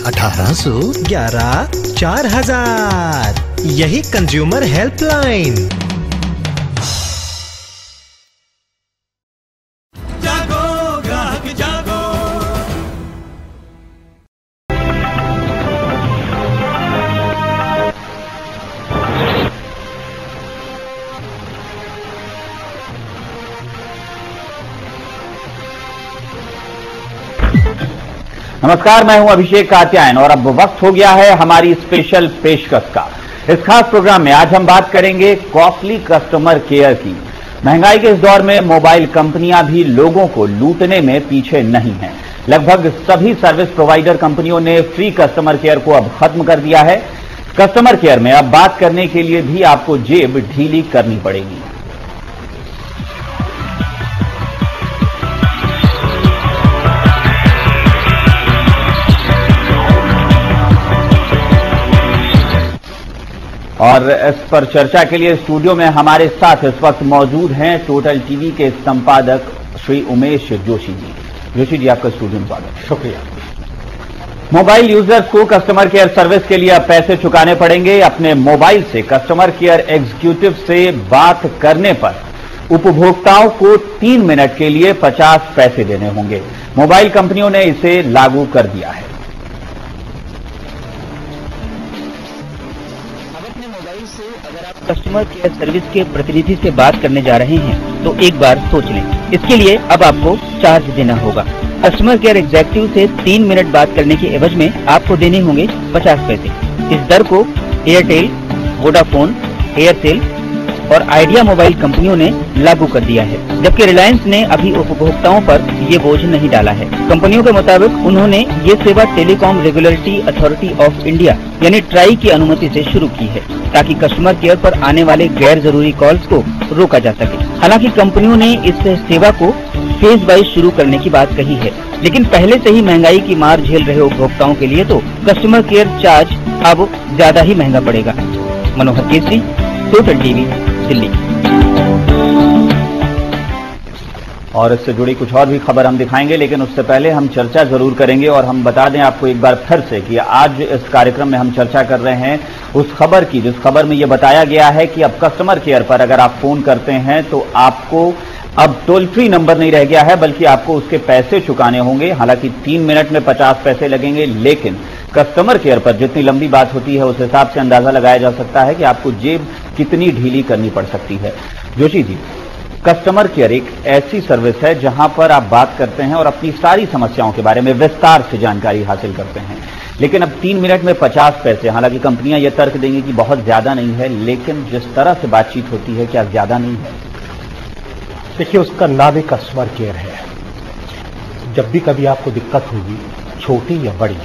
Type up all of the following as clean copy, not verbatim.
1811-4000। यही consumer helpline. जागो ग्राहक जागो। नमस्कार, मैं हूं अभिषेक कात्यायन और अब वक्त हो गया है हमारी स्पेशल पेशकश का। इस खास प्रोग्राम में आज हम बात करेंगे कॉस्टली कस्टमर केयर की। महंगाई के इस दौर में मोबाइल कंपनियां भी लोगों को लूटने में पीछे नहीं हैं। लगभग सभी सर्विस प्रोवाइडर कंपनियों ने फ्री कस्टमर केयर को अब खत्म कर दिया है। कस्टमर केयर में अब बात करने के लिए भी आपको जेब ढीली करनी पड़ेगी। और इस पर चर्चा के लिए स्टूडियो में हमारे साथ इस वक्त मौजूद हैं टोटल टीवी के संपादक श्री उमेश जोशी जी। जोशी जी, आपका स्टूडियो में स्वागत। शुक्रिया। मोबाइल यूजर्स को कस्टमर केयर सर्विस के लिए अब पैसे चुकाने पड़ेंगे। अपने मोबाइल से कस्टमर केयर एग्जीक्यूटिव से बात करने पर उपभोक्ताओं को 3 मिनट के लिए 50 पैसे देने होंगे। मोबाइल कंपनियों ने इसे लागू कर दिया है। कस्टमर केयर सर्विस के प्रतिनिधि से बात करने जा रहे हैं तो एक बार सोच लें। इसके लिए अब आपको चार्ज देना होगा। कस्टमर केयर एग्जीक्यूटिव से 3 मिनट बात करने के एवज में आपको देने होंगे 50 पैसे। इस दर को एयरटेल, वोडाफोन, एयरसेल और आइडिया मोबाइल कंपनियों ने लागू कर दिया है, जबकि रिलायंस ने अभी उपभोक्ताओं पर ये बोझ नहीं डाला है। कंपनियों के मुताबिक उन्होंने ये सेवा telecom regulatory authority of India यानी ट्राई की अनुमति से शुरू की है, ताकि कस्टमर केयर पर आने वाले गैर जरूरी कॉल्स को रोका जा सके। हालांकि कंपनियों ने इस सेवा को फेज वाइज शुरू करने की बात कही है, लेकिन पहले से ही महंगाई की मार झेल रहे उपभोक्ताओं के लिए तो कस्टमर केयर चार्ज अब ज्यादा ही महंगा पड़ेगा। मनोहर केसरी, टोटल टीवी, दिल्ली। और इससे जुड़ी कुछ और भी खबर हम दिखाएंगे, लेकिन उससे पहले हम चर्चा जरूर करेंगे। और हम बता दें आपको एक बार फिर से कि आज इस कार्यक्रम में हम चर्चा कर रहे हैं उस खबर की जिस खबर में यह बताया गया है कि अब कस्टमर केयर पर अगर आप फोन करते हैं तो आपको अब टोल फ्री नंबर नहीं रह गया है, बल्कि आपको उसके पैसे चुकाने होंगे। हालांकि 3 मिनट में 50 पैसे लगेंगे, लेकिन कस्टमर केयर पर जितनी लंबी बात होती है उस हिसाब से अंदाजा लगाया जा सकता है कि आपको जेब कितनी ढीली करनी पड़ सकती है। जोशी जी, कस्टमर केयर एक ऐसी सर्विस है जहां पर आप बात करते हैं और अपनी सारी समस्याओं के बारे में विस्तार से जानकारी हासिल करते हैं, लेकिन अब 3 मिनट में 50 पैसे। हालांकि कंपनियां यह तर्क देंगी कि बहुत ज्यादा नहीं है, लेकिन जिस तरह से बातचीत होती है क्या ज्यादा नहीं है? देखिए, उसका नाम ही कस्टमर केयर है। जब भी कभी आपको दिक्कत होगी, छोटी या बड़ी,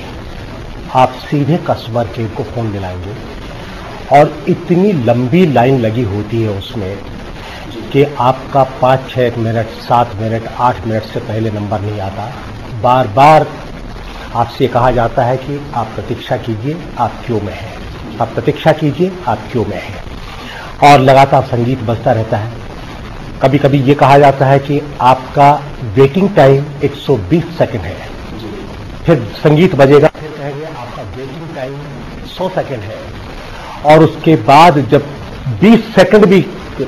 आप सीधे कस्टमर केयर को फोन मिलाएंगे और इतनी लंबी लाइन लगी होती है उसमें कि आपका 5-6 मिनट, 7 मिनट, 8 मिनट से पहले नंबर नहीं आता। बार बार आपसे कहा जाता है कि आप प्रतीक्षा कीजिए, आप क्यों में हैं, आप प्रतीक्षा कीजिए, आप क्यों में हैं, और लगातार संगीत बजता रहता है। कभी कभी ये कहा जाता है कि आपका वेटिंग टाइम 120 सेकंड है, फिर संगीत बजेगा, फिर कहेंगे आपका वेटिंग टाइम 100 सेकंड है, और उसके बाद जब 20 सेकंड भी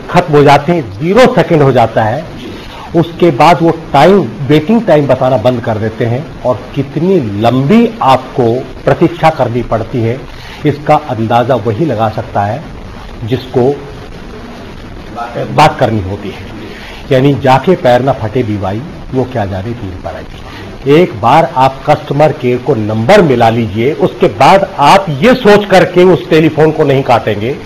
खत्म हो जाते हैं, 0 सेकंड हो जाता है, उसके बाद वो वेटिंग टाइम बताना बंद कर देते हैं। और कितनी लंबी आपको प्रतीक्षा करनी पड़ती है, इसका अंदाजा वही लगा सकता है जिसको बात करनी होती है। यानी जाके पैर ना फटे बीवाई, वो क्या जाने तीर पर आई। एक बार आप कस्टमर केयर को नंबर मिला लीजिए, उसके बाद आप ये सोच करके उस टेलीफोन को नहीं काटेंगे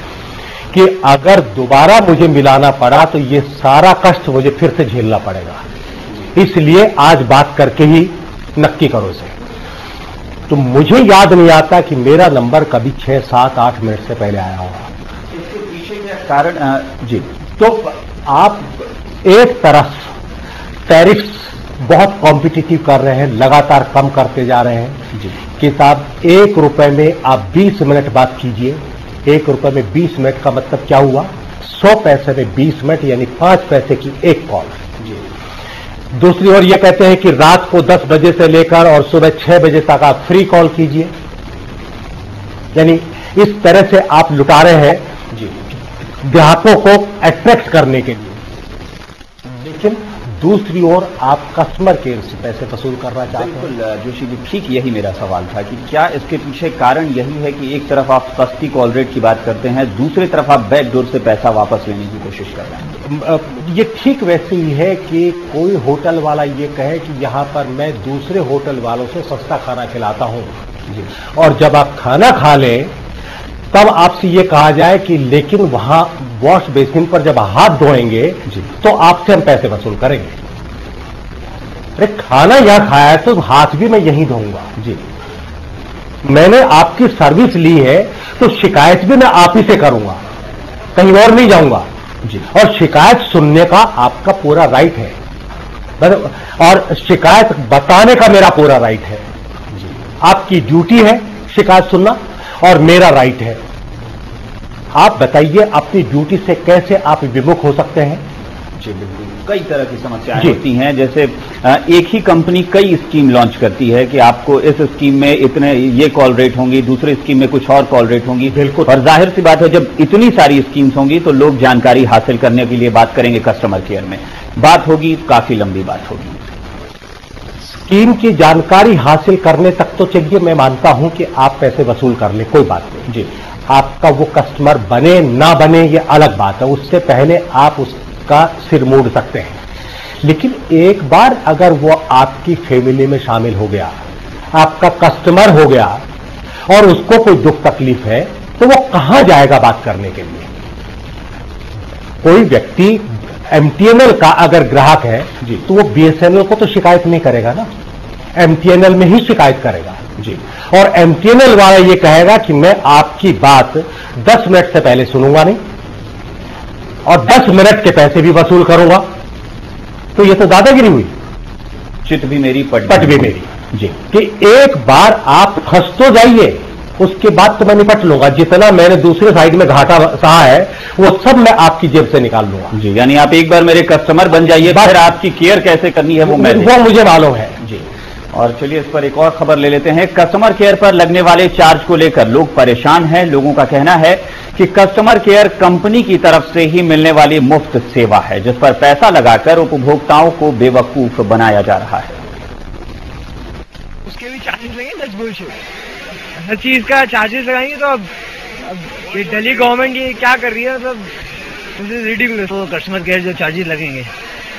कि अगर दोबारा मुझे मिलाना पड़ा तो ये सारा कष्ट मुझे फिर से झेलना पड़ेगा। इसलिए आज बात करके ही नक्की करो इसे। तो मुझे याद नहीं आता कि मेरा नंबर कभी 6, 7, 8 मिनट से पहले आया होगा। इसके पीछे क्या कारण? जी, तो आप एक तरफ टैरिफ्स बहुत कॉम्पिटिटिव कर रहे हैं, लगातार कम करते जा रहे हैं जी, कि साहब 1 रुपए में आप 20 मिनट बात कीजिए। 1 रुपए में 20 मिनट का मतलब क्या हुआ? 100 पैसे में 20 मिनट, यानी 5 पैसे की एक कॉल जी। दूसरी ओर ये कहते हैं कि रात को 10 बजे से लेकर और सुबह 6 बजे तक आप फ्री कॉल कीजिए। यानी इस तरह से आप लुटा रहे हैं जी ग्राहकों को अट्रैक्ट करने के लिए, लेकिन दूसरी ओर आप कस्टमर केयर से पैसे वसूल करना चाहते हैं। बिल्कुल जोशी जी, ठीक यही मेरा सवाल था कि क्या इसके पीछे कारण यही है कि एक तरफ आप सस्ती कॉल रेट की बात करते हैं, दूसरी तरफ आप बैकडोर से पैसा वापस लेने की कोशिश कर रहे हैं? ये ठीक वैसे ही है कि कोई होटल वाला ये कहे कि यहां पर मैं दूसरे होटल वालों से सस्ता खाना खिलाता हूं, और जब आप खाना खा लें तब आपसे ये कहा जाए कि लेकिन वहां वॉश बेसिन पर जब हाथ धोएंगे तो आपसे हम पैसे वसूल करेंगे। अरे खाना यहां खाया है तो हाथ भी मैं यहीं धोऊंगा जी, मैंने आपकी सर्विस ली है तो शिकायत भी मैं आप ही से करूंगा, कहीं और नहीं जाऊंगा जी। और शिकायत सुनने का आपका पूरा राइट है, और शिकायत बताने का मेरा पूरा राइट है जी। आपकी ड्यूटी है शिकायत सुनना और मेरा राइट है। आप बताइए अपनी ड्यूटी से कैसे आप विमुख हो सकते हैं? जी बिल्कुल, कई तरह की समस्याएं होती हैं। जैसे एक ही कंपनी कई स्कीम लॉन्च करती है कि आपको इस स्कीम में इतने ये कॉल रेट होंगी, दूसरी स्कीम में कुछ और कॉल रेट होंगी। बिल्कुल, और जाहिर सी बात है जब इतनी सारी स्कीम्स होंगी तो लोग जानकारी हासिल करने के लिए बात करेंगे कस्टमर केयर में, बात होगी काफी लंबी बात होगी। स्कीम की जानकारी हासिल करने तक तो चलिए मैं मानता हूं कि आप पैसे वसूल कर ले, कोई बात नहीं जी। आपका वो कस्टमर बने ना बने ये अलग बात है, उससे पहले आप उसका सिर मोड़ सकते हैं। लेकिन एक बार अगर वो आपकी फैमिली में शामिल हो गया, आपका कस्टमर हो गया और उसको कोई दुख तकलीफ है तो वो कहां जाएगा बात करने के लिए? कोई व्यक्ति एमटीएनएल का अगर ग्राहक है जी तो वो बीएसएनएल को तो शिकायत नहीं करेगा ना, एमटीएनएल में ही शिकायत करेगा जी। और एमटीएनएल वाला ये कहेगा कि मैं आपकी बात 10 मिनट से पहले सुनूंगा नहीं और 10 मिनट के पैसे भी वसूल करूंगा, तो ये तो दादागिरी हुई। चित भी मेरी पट भी मेरी जी। कि एक बार आप फंस तो जाइए, उसके बाद तो मैं निपट लूंगा, जितना मैंने दूसरे साइड में घाटा सहा है वो सब मैं आपकी जेब से निकाल लूंगा जी। यानी आप एक बार मेरे कस्टमर बन जाइए, फिर आपकी केयर कैसे करनी है वो मुझे मालूम है जी। और चलिए इस पर एक और खबर ले लेते हैं। कस्टमर केयर पर लगने वाले चार्ज को लेकर लोग परेशान हैं। लोगों का कहना है कि कस्टमर केयर कंपनी की तरफ से ही मिलने वाली मुफ्त सेवा है, जिस पर पैसा लगाकर उपभोक्ताओं को बेवकूफ बनाया जा रहा है। उसके भी चार्जेस लगेंगे, हर चीज का चार्जेस लगाएंगे। तो अब ये दिल्ली गवर्नमेंट ये क्या कर रही है, मतलब रिडिकुलस। तो कस्टमर केयर जो चार्जेस लगेंगे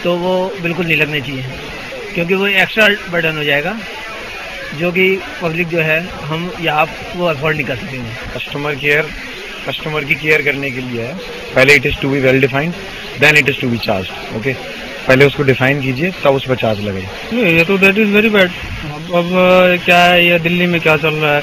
तो वो बिल्कुल नहीं लगने चाहिए, क्योंकि वो एक्स्ट्रा बर्डन हो जाएगा जो कि पब्लिक जो है हम या आप वो अफोर्ड नहीं कर सकेंगे। कस्टमर केयर कस्टमर की केयर करने के लिए है, पहले it is to be well defined, then it is to be charge. Okay, पहले उसको डिफाइन कीजिए तब उस पर चार्ज लगाइए। ये तो दैट इज वेरी बैड। अब क्या है, ये दिल्ली में क्या चल रहा है,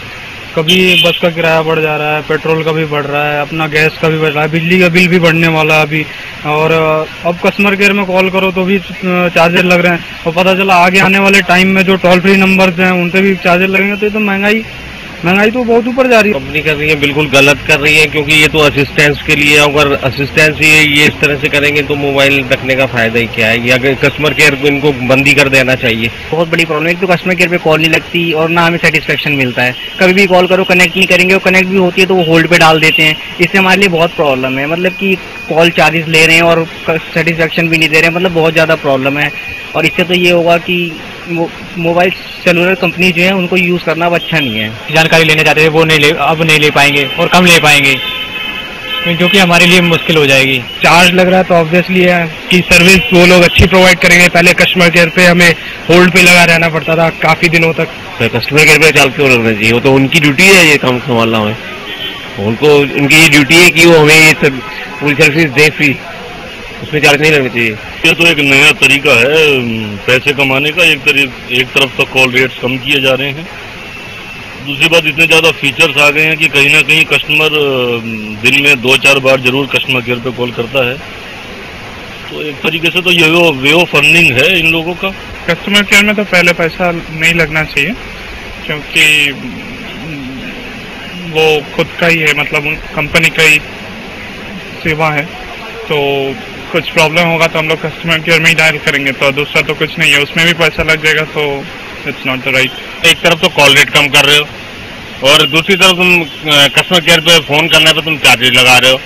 कभी बस का किराया बढ़ जा रहा है, पेट्रोल का भी बढ़ रहा है, अपना गैस का भी बढ़ रहा है, बिजली का बिल भी बढ़ने वाला है अभी। और अब कस्टमर केयर में कॉल करो तो भी चार्जेस लग रहे हैं, और पता चला आगे आने वाले टाइम में जो टोल फ्री नंबर्स हैं उन पे भी चार्जेस लगेंगे। तो ये तो महंगाई तो बहुत ऊपर जा रही है। कंपनी कर रही है, बिल्कुल गलत कर रही है, क्योंकि ये तो असिस्टेंस के लिए, अगर असिस्टेंस ये इस तरह से करेंगे तो मोबाइल रखने का फायदा ही क्या है। ये अगर कस्टमर केयर को इनको बंदी कर देना चाहिए। बहुत बड़ी प्रॉब्लम है, तो कस्टमर केयर पे कॉल नहीं लगती और ना हमें सेटिस्फेक्शन मिलता है। कभी भी कॉल करो कनेक्ट नहीं करेंगे, और कनेक्ट भी होती है तो वो होल्ड पे डाल देते हैं। इससे हमारे लिए बहुत प्रॉब्लम है, मतलब कि कॉल चार्जेस ले रहे हैं और सेटिस्फेक्शन भी नहीं दे रहे हैं, मतलब बहुत ज़्यादा प्रॉब्लम है। और इससे तो ये होगा कि मोबाइल सेलुलर कंपनी जो है उनको यूज़ करना अब अच्छा नहीं है। जानकारी लेने जाते थे वो अब नहीं ले पाएंगे और कम ले पाएंगे, जो कि हमारे लिए मुश्किल हो जाएगी। चार्ज लग रहा है तो ऑब्वियसली है कि सर्विस वो लोग अच्छी प्रोवाइड करेंगे। पहले कस्टमर केयर पे हमें होल्ड पे लगा रहना पड़ता था काफी दिनों तक। तो कस्टमर केयर पे चार्ज क्यों लगना चाहिए? वो तो उनकी ड्यूटी है ये काम संभालना है, उनको उनकी ये ड्यूटी है कि वो हमें ये पूरी सर्विस दे फ्री, उसमें चार्ज नहीं लगना चाहिए। ये तो एक नया तरीका है पैसे कमाने का। एक तरफ तो कॉल रेट्स कम किए जा रहे हैं, दूसरी बात इतने ज़्यादा फीचर्स आ गए हैं कि कहीं ना कहीं कस्टमर दिन में 2-4 बार जरूर कस्टमर केयर पे कॉल करता है। तो एक तरीके से तो ये वे ऑफ अर्निंग है इन लोगों का। कस्टमर केयर में तो पहले पैसा नहीं लगना चाहिए, क्योंकि वो खुद का ही है, मतलब उन कंपनी का ही सेवा है। तो कुछ प्रॉब्लम होगा तो हम लोग कस्टमर केयर में ही डायल करेंगे, तो दूसरा तो कुछ नहीं है, उसमें भी पैसा लग जाएगा, तो इट्स नॉट द राइट। एक तरफ तो कॉल रेट कम कर रहे हो और दूसरी तरफ तुम कस्टमर केयर पे फोन करने पे तुम चार्जेस लगा रहे हो,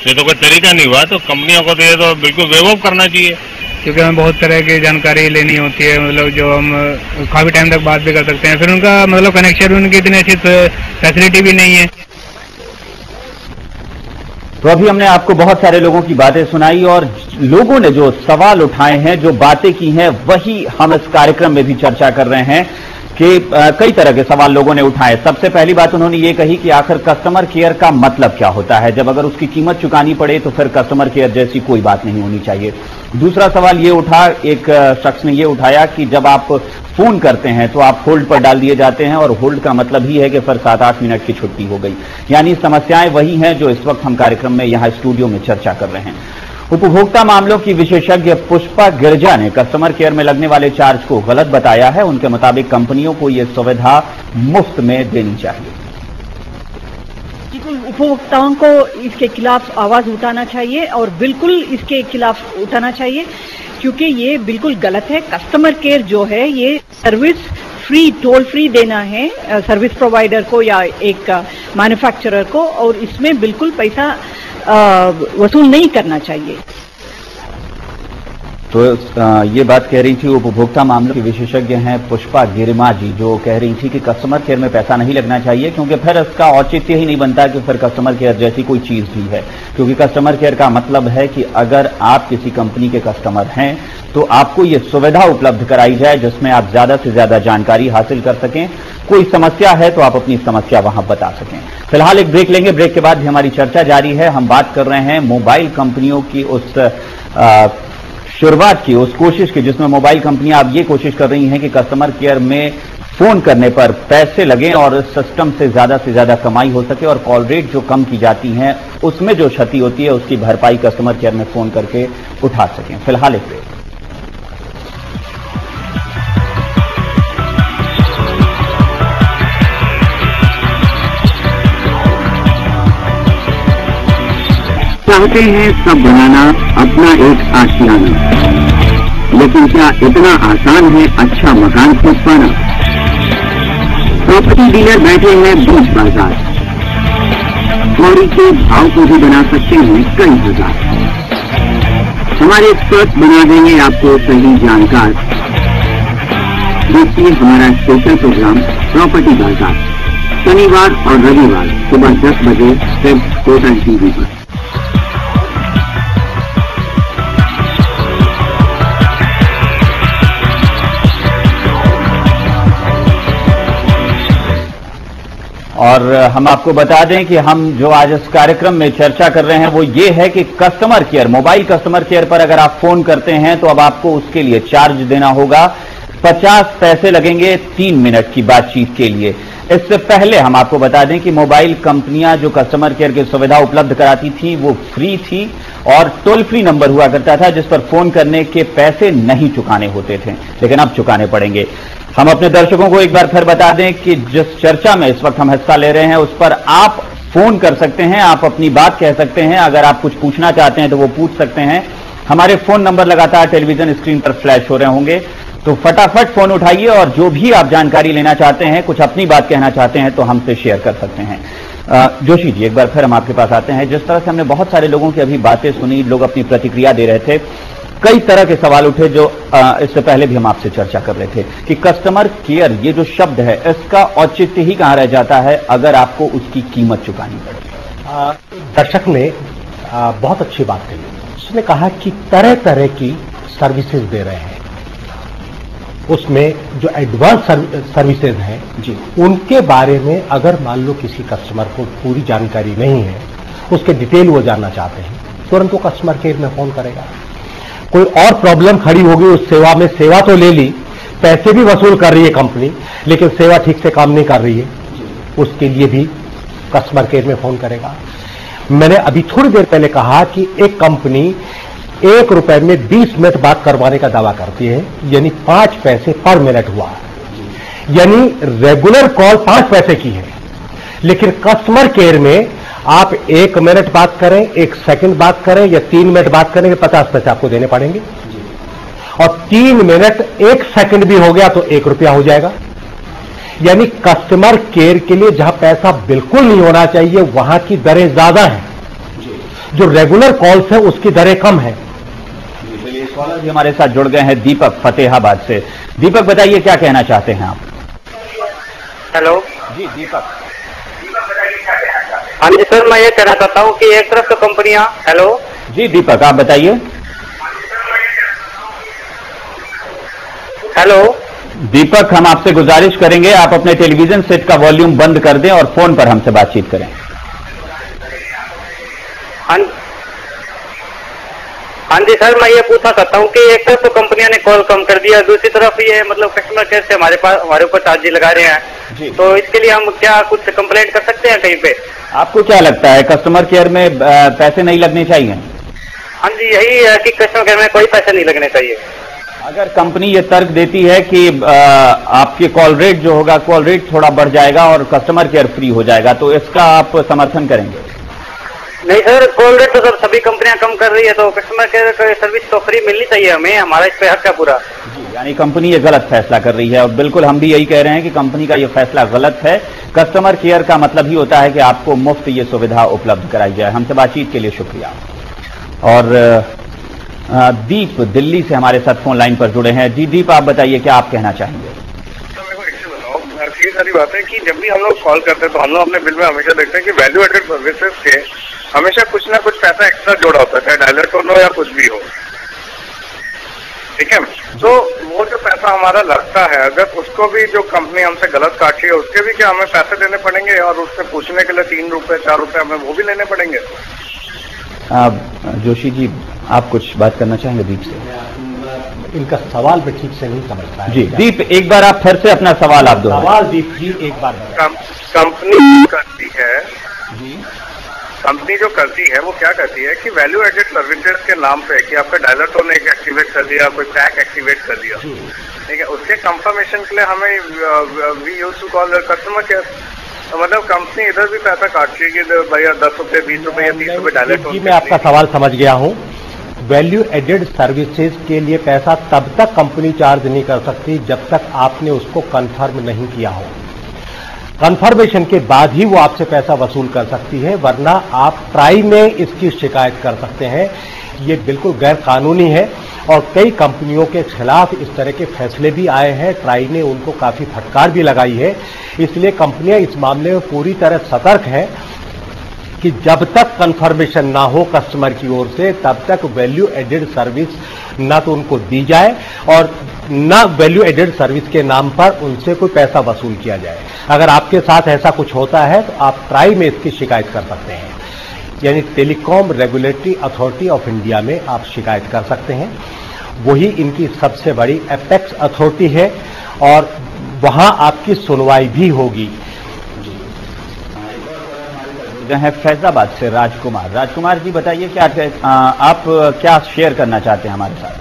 ये तो कोई तरीका नहीं हुआ। तो कंपनियों को तो ये तो बिल्कुल वेव ऑफ करना चाहिए, क्योंकि हमें बहुत तरह की जानकारी लेनी होती है, मतलब जो हम काफी टाइम तक बात भी कर सकते हैं, फिर उनका मतलब कनेक्शन भी उनकी इतनी अच्छी फैसिलिटी भी नहीं है। तो अभी हमने आपको बहुत सारे लोगों की बातें सुनाई और लोगों ने जो सवाल उठाए हैं, जो बातें की हैं, वही हम इस कार्यक्रम में भी चर्चा कर रहे हैं कि कई तरह के सवाल लोगों ने उठाए। सबसे पहली बात उन्होंने ये कही कि आखिर कस्टमर केयर का मतलब क्या होता है, जब अगर उसकी कीमत चुकानी पड़े तो फिर कस्टमर केयर जैसी कोई बात नहीं होनी चाहिए। दूसरा सवाल ये उठा, एक शख्स ने ये उठाया कि जब आप फोन करते हैं तो आप होल्ड पर डाल दिए जाते हैं और होल्ड का मतलब ही है कि फिर 7-8 मिनट की छुट्टी हो गई। यानी समस्याएं वही हैं जो इस वक्त हम कार्यक्रम में यहां स्टूडियो में चर्चा कर रहे हैं। उपभोक्ता मामलों की विशेषज्ञ पुष्पा गिरजा ने कस्टमर केयर में लगने वाले चार्ज को गलत बताया है। उनके मुताबिक कंपनियों को यह सुविधा मुफ्त में देनी चाहिए। उपभोक्ताओं को इसके खिलाफ आवाज उठाना चाहिए और बिल्कुल इसके खिलाफ उठाना चाहिए, क्योंकि ये बिल्कुल गलत है। कस्टमर केयर जो है ये सर्विस फ्री, टोल फ्री देना है सर्विस प्रोवाइडर को या एक मैन्युफैक्चरर को, और इसमें बिल्कुल पैसा वसूल नहीं करना चाहिए। तो ये बात कह रही थी उपभोक्ता मामलों की विशेषज्ञ हैं पुष्पा गिरिमा जी, जो कह रही थी कि कस्टमर केयर में पैसा नहीं लगना चाहिए, क्योंकि फिर इसका औचित्य ही नहीं बनता कि फिर कस्टमर केयर जैसी कोई चीज भी है। क्योंकि कस्टमर केयर का मतलब है कि अगर आप किसी कंपनी के कस्टमर हैं तो आपको ये सुविधा उपलब्ध कराई जाए जिसमें आप ज्यादा से ज्यादा जानकारी हासिल कर सकें। कोई समस्या है तो आप अपनी समस्या वहां बता सकें। फिलहाल एक ब्रेक लेंगे, ब्रेक के बाद भी हमारी चर्चा जारी है। हम बात कर रहे हैं मोबाइल कंपनियों की उस शुरुआत की, उस कोशिश की जिसमें मोबाइल कंपनियां अब ये कोशिश कर रही हैं कि कस्टमर केयर में फोन करने पर पैसे लगें और इस सिस्टम से ज्यादा कमाई हो सके और कॉल रेट जो कम की जाती हैं उसमें जो क्षति होती है उसकी भरपाई कस्टमर केयर में फोन करके उठा सकें। फिलहाल एक ब्रेक। चाहते हैं सब बनाना अपना एक आशियाना, लेकिन क्या इतना आसान है अच्छा मकान खोज पाना? प्रॉपर्टी डीलर बैठे हैं बीच बाजार, कौड़ी के भाव को भी बना सकते हैं कई हजार। हमारे एक्सपर्ट बना देंगे आपको सही जानकार। देखिए हमारा स्पेशल प्रोग्राम प्रॉपर्टी बाजार शनिवार और रविवार सुबह 10 बजे सिर्फ टोटल टीवी पर। और हम आपको बता दें कि हम जो आज इस कार्यक्रम में चर्चा कर रहे हैं वो ये है कि customer care, mobile customer care पर अगर आप फोन करते हैं तो अब आपको उसके लिए चार्ज देना होगा। 50 पैसे लगेंगे 3 मिनट की बातचीत के लिए। इससे पहले हम आपको बता दें कि मोबाइल कंपनियां जो कस्टमर केयर की सुविधा उपलब्ध कराती थी वो फ्री थी और टोल फ्री नंबर हुआ करता था जिस पर फोन करने के पैसे नहीं चुकाने होते थे, लेकिन अब चुकाने पड़ेंगे। हम अपने दर्शकों को एक बार फिर बता दें कि जिस चर्चा में इस वक्त हम हिस्सा ले रहे हैं उस पर आप फोन कर सकते हैं, आप अपनी बात कह सकते हैं। अगर आप कुछ पूछना चाहते हैं तो वो पूछ सकते हैं। हमारे फोन नंबर लगातार टेलीविजन स्क्रीन पर फ्लैश हो रहे होंगे, तो फटाफट फोन उठाइए और जो भी आप जानकारी लेना चाहते हैं, कुछ अपनी बात कहना चाहते हैं तो हमसे शेयर कर सकते हैं। जोशी जी, एक बार फिर हम आपके पास आते हैं। जिस तरह से हमने बहुत सारे लोगों की अभी बातें सुनी, लोग अपनी प्रतिक्रिया दे रहे थे, कई तरह के सवाल उठे जो इससे पहले भी हम आपसे चर्चा कर रहे थे कि कस्टमर केयर ये जो शब्द है इसका औचित्य ही कहां रह जाता है अगर आपको उसकी कीमत चुकानी पड़े। दर्शक ने बहुत अच्छी बात कही। उसने कहा कि तरह तरह की सर्विसेज दे रहे हैं, उसमें जो एडवांस सर्विसेज हैं जी, उनके बारे में अगर मान लो किसी कस्टमर को पूरी जानकारी नहीं है, उसके डिटेल वो जानना चाहते हैं, तुरंत वो कस्टमर केयर में फोन करेगा। कोई और प्रॉब्लम खड़ी होगी उस सेवा में, सेवा तो ले ली, पैसे भी वसूल कर रही है कंपनी, लेकिन सेवा ठीक से काम नहीं कर रही है, उसके लिए भी कस्टमर केयर में फोन करेगा। मैंने अभी थोड़ी देर पहले कहा कि एक कंपनी 1 रुपए में 20 मिनट बात करवाने का दावा करती है, यानी 5 पैसे पर मिनट हुआ, यानी रेगुलर कॉल 5 पैसे की है, लेकिन कस्टमर केयर में आप 1 मिनट बात करें, 1 सेकंड बात करें या 3 मिनट बात करें, 50 पैसे आपको देने पड़ेंगे। और 3 मिनट 1 सेकंड भी हो गया तो 1 रुपया हो जाएगा। यानी कस्टमर केयर के लिए जहां पैसा बिल्कुल नहीं होना चाहिए वहां की दरें ज्यादा हैं, जो रेगुलर कॉल्स है उसकी दरें कम है। कॉलर भी हमारे साथ जुड़ गए हैं, दीपक फतेहाबाद से। दीपक बताइए क्या कहना चाहते हैं आप? हेलो जी दीपक। हाँ जी सर, मैं ये कहना चाहता हूँ कि एक तरफ तो कंपनियां, हेलो जी दीपक आप बताइए। हेलो दीपक, हम आपसे गुजारिश करेंगे आप अपने टेलीविजन सेट का वॉल्यूम बंद कर दें और फोन पर हमसे बातचीत करें। हाँ जी सर, मैं ये पूछना चाहता हूँ कि एक तरफ तो कंपनियां ने कॉल कम कर दिया, दूसरी तरफ ये मतलब कस्टमर केयर से हमारे ऊपर चार्जेस लगा रहे हैं, तो इसके लिए हम क्या कुछ कंप्लेंट कर सकते हैं कहीं पे? आपको क्या लगता है कस्टमर केयर में पैसे नहीं लगने चाहिए? हाँ जी, यही है कि कस्टमर केयर में कोई पैसे नहीं लगने चाहिए। अगर कंपनी ये तर्क देती है कि आपके कॉल रेट जो होगा, कॉल रेट थोड़ा बढ़ जाएगा और कस्टमर केयर फ्री हो जाएगा, तो इसका आप समर्थन करेंगे? नहीं सर, कॉल रेट तो सब सभी कंपनियां कम कर रही है, तो कस्टमर केयर सर्विस तो फ्री मिलनी चाहिए हमें, हमारा इस पे हक है पूरा। जी, यानी कंपनी ये गलत फैसला कर रही है और बिल्कुल हम भी यही कह रहे हैं कि कंपनी का ये फैसला गलत है। कस्टमर केयर का मतलब ही होता है कि आपको मुफ्त ये सुविधा उपलब्ध कराई जाए। हमसे बातचीत के लिए शुक्रिया। और दीप दिल्ली से हमारे साथ फोन लाइन पर जुड़े हैं। जी दीप, आप बताइए क्या आप कहना चाहेंगे? ये सारी बात है कि जब भी हम लोग कॉल करते हैं तो हम लोग अपने बिल में हमेशा देखते हैं कि वैल्यू एडेड सर्विसेज के हमेशा कुछ ना कुछ पैसा एक्स्ट्रा जोड़ा होता है, चाहे डायलर टोन हो या कुछ भी हो, ठीक है। तो वो जो पैसा हमारा लगता है, अगर उसको भी जो कंपनी हमसे गलत काटी है उसके भी क्या हमें पैसे देने पड़ेंगे और उससे पूछने के लिए 3 रुपए 4 रुपए हमें वो भी लेने पड़ेंगे? जोशी जी, आप कुछ बात करना चाहेंगे दीप से? इनका सवाल मैं ठीक से नहीं समझ पाया। जी दीप, एक बार आप फिर से अपना सवाल आप दो। सवाल दीप जी एक बार। कंपनी करती है जी, कंपनी जो करती है वो क्या करती है कि वैल्यू एडेड सर्विसेज के नाम पे कि आपका डायलर टोन एक एक्टिवेट कर दिया, कोई पैक एक्टिवेट कर दिया, ठीक है, उसके कंफर्मेशन के लिए हमें we use to call customer care. मतलब कंपनी इधर भी पैसा काटती है कि भैया 10 रुपए 20 रुपए या 30 रुपए डायलर टोन। मैं आपका सवाल समझ गया हूँ। वैल्यू एडेड सर्विसेज के लिए पैसा तब तक कंपनी चार्ज नहीं कर सकती जब तक आपने उसको कंफर्म नहीं किया हो। कंफर्मेशन के बाद ही वो आपसे पैसा वसूल कर सकती है, वरना आप ट्राई में इसकी शिकायत कर सकते हैं। ये बिल्कुल गैर कानूनी है और कई कंपनियों के खिलाफ इस तरह के फैसले भी आए हैं। ट्राई ने उनको काफी फटकार भी लगाई है। इसलिए कंपनियां इस मामले में पूरी तरह सतर्क हैं कि जब तक कंफर्मेशन ना हो कस्टमर की ओर से तब तक वैल्यू एडेड सर्विस ना तो उनको दी जाए और ना वैल्यू एडेड सर्विस के नाम पर उनसे कोई पैसा वसूल किया जाए। अगर आपके साथ ऐसा कुछ होता है तो आप ट्राई में इसकी शिकायत कर सकते हैं, यानी telecom regulatory authority of India में आप शिकायत कर सकते हैं। वही इनकी सबसे बड़ी एपेक्स अथॉरिटी है और वहां आपकी सुनवाई भी होगी। है फैजाबाद से राजकुमार। राजकुमार जी बताइए क्या आप क्या शेयर करना चाहते हैं हमारे साथ?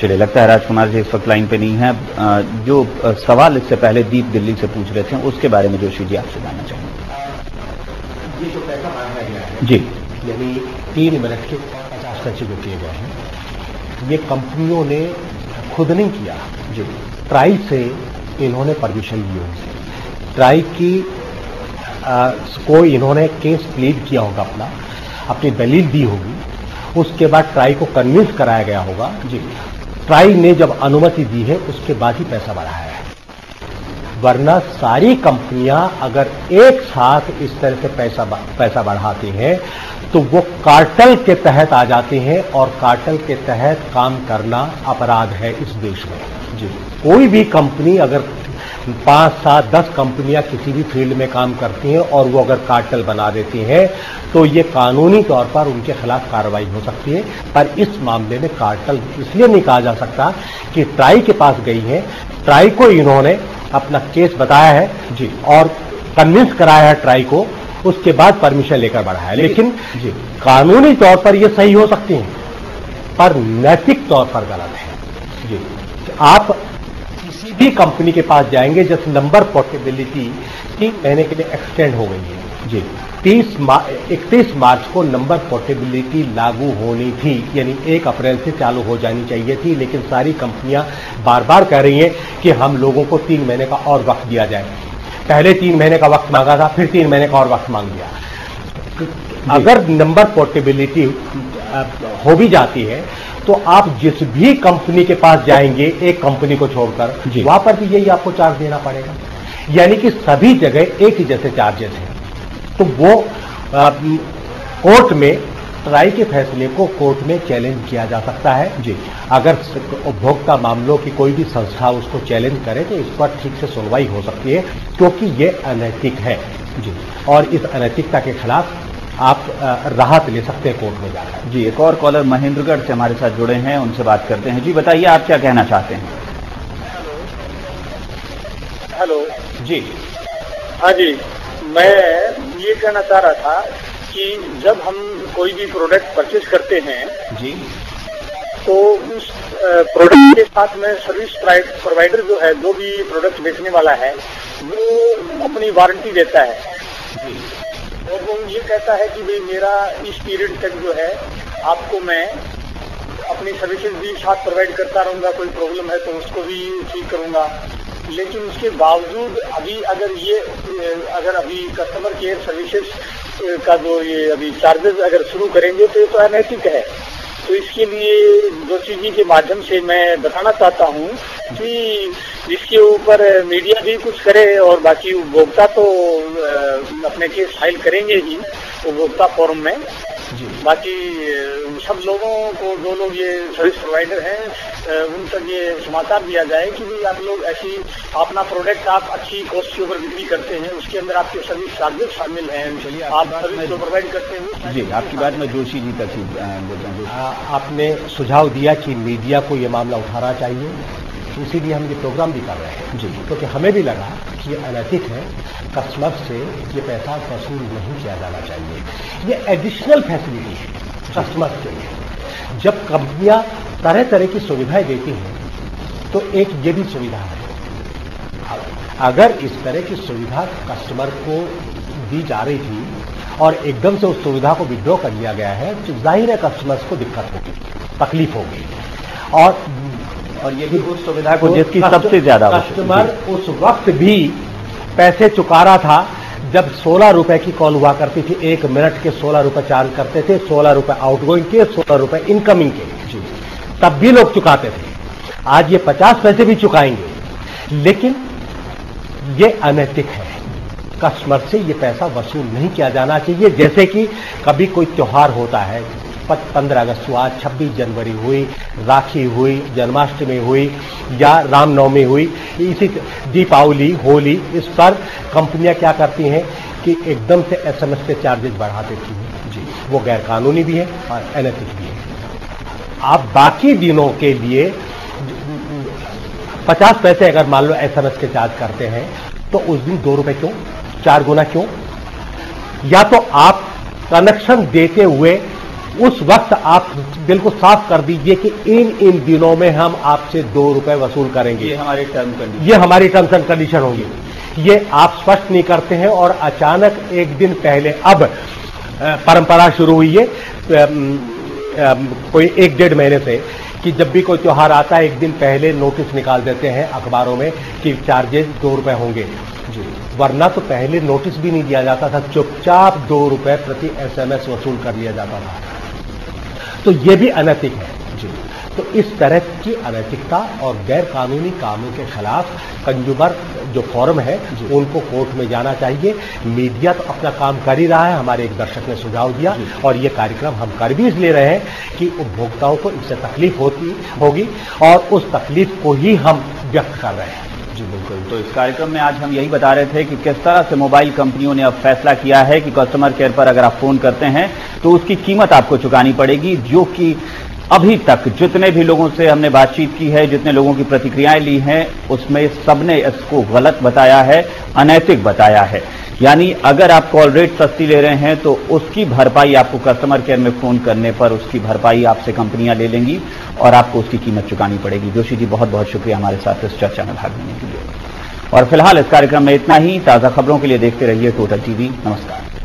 चलिए, लगता है राजकुमार जी इस वक्त लाइन पे नहीं है। जो सवाल इससे पहले दीप दिल्ली से पूछ रहे थे उसके बारे में जोशी जी आपसे जानना चाहेंगे। ये जो पैसा मांगा गया है जी, यानी 3 मिनट के 50 पैसे जो किए गए हैं, ये कंपनियों ने खुद नहीं किया जी, ट्राई से इन्होंने परमिशन ली होगी। ट्राई की को इन्होंने केस प्लीड किया होगा, अपनी दलील दी होगी, उसके बाद ट्राई को कन्विंस कराया गया होगा जी। ट्राई ने जब अनुमति दी है उसके बाद ही पैसा बढ़ाया है, वरना सारी कंपनियां अगर एक साथ इस तरह से पैसा बढ़ाती हैं तो वो कार्टेल के तहत आ जाते हैं और कार्टेल के तहत काम करना अपराध है इस देश में जी। कोई भी कंपनी अगर 5, 7, 10 कंपनियां किसी भी फील्ड में काम करती हैं और वो अगर कार्टेल बना देती हैं तो ये कानूनी तौर पर उनके खिलाफ कार्रवाई हो सकती है। पर इस मामले में कार्टेल इसलिए नहीं कहा जा सकता कि ट्राई के पास गई है, ट्राई को इन्होंने अपना केस बताया है जी और कन्विंस कराया है ट्राई को, उसके बाद परमिशन लेकर बढ़ाया। लेकिन जी कानूनी तौर पर ये सही हो सकती है पर नैतिक तौर पर गलत है जी। आप किसी भी कंपनी के पास जाएंगे, जैसे नंबर पोर्टेबिलिटी 3 महीने के लिए एक्सटेंड हो गई है जी। 31 मार्च को नंबर पोर्टेबिलिटी लागू होनी थी, यानी 1 अप्रैल से चालू हो जानी चाहिए थी, लेकिन सारी कंपनियां बार बार कह रही हैं कि हम लोगों को 3 महीने का और वक्त दिया जाए। पहले 3 महीने का वक्त मांगा था, फिर 3 महीने का और वक्त मांग दिया। अगर नंबर पोर्टेबिलिटी हो भी जाती है तो आप जिस भी कंपनी के पास जाएंगे, एक कंपनी को छोड़कर, वहां पर भी यही आपको चार्ज देना पड़ेगा, यानी कि सभी जगह एक ही जैसे चार्जेस हैं। तो वो कोर्ट में, ट्राई के फैसले को कोर्ट में चैलेंज किया जा सकता है जी। अगर उपभोक्ता मामलों की कोई भी संस्था उसको चैलेंज करे तो इस पर ठीक से सुनवाई हो सकती है, क्योंकि ये अनैतिक है जी। और इस अनैतिकता के खिलाफ आप राहत ले सकते हैं कोर्ट में जाकर जी। एक और कॉलर महेंद्रगढ़ से हमारे साथ जुड़े हैं, उनसे बात करते हैं। जी बताइए, आप क्या कहना चाहते हैं? हेलो जी। हाँ जी, मैं ये कहना चाह रहा था कि जब हम कोई भी प्रोडक्ट परचेज करते हैं जी, तो उस प्रोडक्ट के साथ में सर्विस प्रोवाइडर जो है, जो भी प्रोडक्ट बेचने वाला है, वो अपनी वारंटी देता है और वो ये कहता है कि भाई मेरा इस पीरियड तक जो है आपको मैं अपनी सर्विसेज भी साथ प्रोवाइड करता रहूंगा, कोई प्रॉब्लम है तो उसको भी ठीक करूंगा। लेकिन उसके बावजूद अगर अभी कस्टमर केयर सर्विसेज का जो ये अभी चार्जेस अगर शुरू करेंगे तो ये तो अनैतिक है। तो इसके लिए जोशी जी के माध्यम से मैं बताना चाहता हूँ कि इसके ऊपर मीडिया भी कुछ करे और बाकी उपभोक्ता तो अपने केस फाइल करेंगे ही उपभोक्ता फोरम में। बाकी सब लोगों को, जो लोग ये सर्विस प्रोवाइडर हैं, उन तक ये समाचार दिया जाए कि भाई आप लोग ऐसी अपना प्रोडक्ट आप अच्छी कॉस्ट के ऊपर बिक्री करते हैं, उसके अंदर आपके सर्विस चार्जेस शामिल हैं, आप सर्विस जो प्रोवाइड करते हैं। जी, आपकी बात में जोशी जी तक बोलता हूँ। आपने सुझाव दिया कि मीडिया को ये मामला उठाना चाहिए, इसीलिए हम ये प्रोग्राम भी कर रहे हैं जी, क्योंकि हमें भी लगा कि ये अनैतिक है, कस्टमर से ये पैसा वसूल नहीं किया जाना चाहिए। ये एडिशनल फैसिलिटी है कस्टमर के लिए। जब कंपनियां तरह तरह की सुविधाएं देती हैं तो एक ये भी सुविधा है। अगर इस तरह की सुविधा कस्टमर को दी जा रही थी और एकदम से उस सुविधा को विड्रॉ कर लिया गया है तो जाहिर है कस्टमर्स को दिक्कत होगी, तकलीफ होगी। और ये भी उस सुविधा को जिसकी सबसे ज्यादा कस्टमर उस वक्त भी पैसे चुका रहा था जब 16 रुपए की कॉल हुआ करती थी, 1 मिनट के 16 रुपए चार्ज करते थे, 16 रुपए आउटगोइंग के, 16 रुपए इनकमिंग के, तब भी लोग चुकाते थे। आज ये 50 पैसे भी चुकाएंगे, लेकिन ये अनैतिक है। कस्टमर से ये पैसा वसूल नहीं किया जाना चाहिए। जैसे कि कभी कोई त्योहार होता है, 15 अगस्त हुआ, 26 जनवरी हुई, राखी हुई, जन्माष्टमी हुई या रामनवमी हुई, इसी दीपावली, होली, इस पर कंपनियां क्या करती हैं कि एकदम से एसएमएस पे चार्जेस बढ़ा देती हैं जी। वो गैर कानूनी भी है और अनैतिक भी है। आप बाकी दिनों के लिए 50 पैसे अगर मान लो एसएमएस के चार्ज करते हैं तो उस दिन 2 रुपए क्यों, 4 गुना क्यों? या तो आप कनेक्शन देते हुए उस वक्त आप बिल्कुल साफ कर दीजिए कि इन दिनों में हम आपसे 2 रुपए वसूल करेंगे। ये हमारी टर्म्स एंड कंडीशन होगी। ये आप स्पष्ट नहीं करते हैं और अचानक एक दिन पहले अब परंपरा शुरू हुई है कोई 1-1.5 महीने से कि जब भी कोई त्योहार आता है एक दिन पहले नोटिस निकाल देते हैं अखबारों में कि चार्जेस 2 रुपए होंगे। वरना तो पहले नोटिस भी नहीं दिया जाता था, चुपचाप 2 रुपए प्रति एसएमएस वसूल कर लिया जाता था। तो ये भी अनैतिक है जी। तो इस तरह की अनैतिकता और गैर कानूनी कामों के खिलाफ कंज्यूमर जो फोरम है उनको कोर्ट में जाना चाहिए। मीडिया तो अपना काम कर ही रहा है, हमारे एक दर्शक ने सुझाव दिया और ये कार्यक्रम हम कर भी इसलिए रहे हैं कि उपभोक्ताओं को इससे तकलीफ होगी और उस तकलीफ को ही हम व्यक्त कर रहे हैं। जी बिल्कुल। तो इस कार्यक्रम में आज हम यही बता रहे थे कि किस तरह से मोबाइल कंपनियों ने अब फैसला किया है कि कस्टमर केयर पर अगर आप फोन करते हैं तो उसकी कीमत आपको चुकानी पड़ेगी, जो कि अभी तक जितने भी लोगों से हमने बातचीत की है, जितने लोगों की प्रतिक्रियाएं ली हैं, उसमें सबने इसको गलत बताया है, अनैतिक बताया है। यानी अगर आप कॉल रेट सस्ती ले रहे हैं तो उसकी भरपाई आपको कस्टमर केयर में फोन करने पर उसकी भरपाई आपसे कंपनियां ले लेंगी और आपको उसकी कीमत चुकानी पड़ेगी। जोशी जी बहुत बहुत शुक्रिया हमारे साथ इस चर्चा में भाग लेने के लिए। और फिलहाल इस कार्यक्रम में इतना ही। ताजा खबरों के लिए देखते रहिए टोटल टीवी। नमस्कार।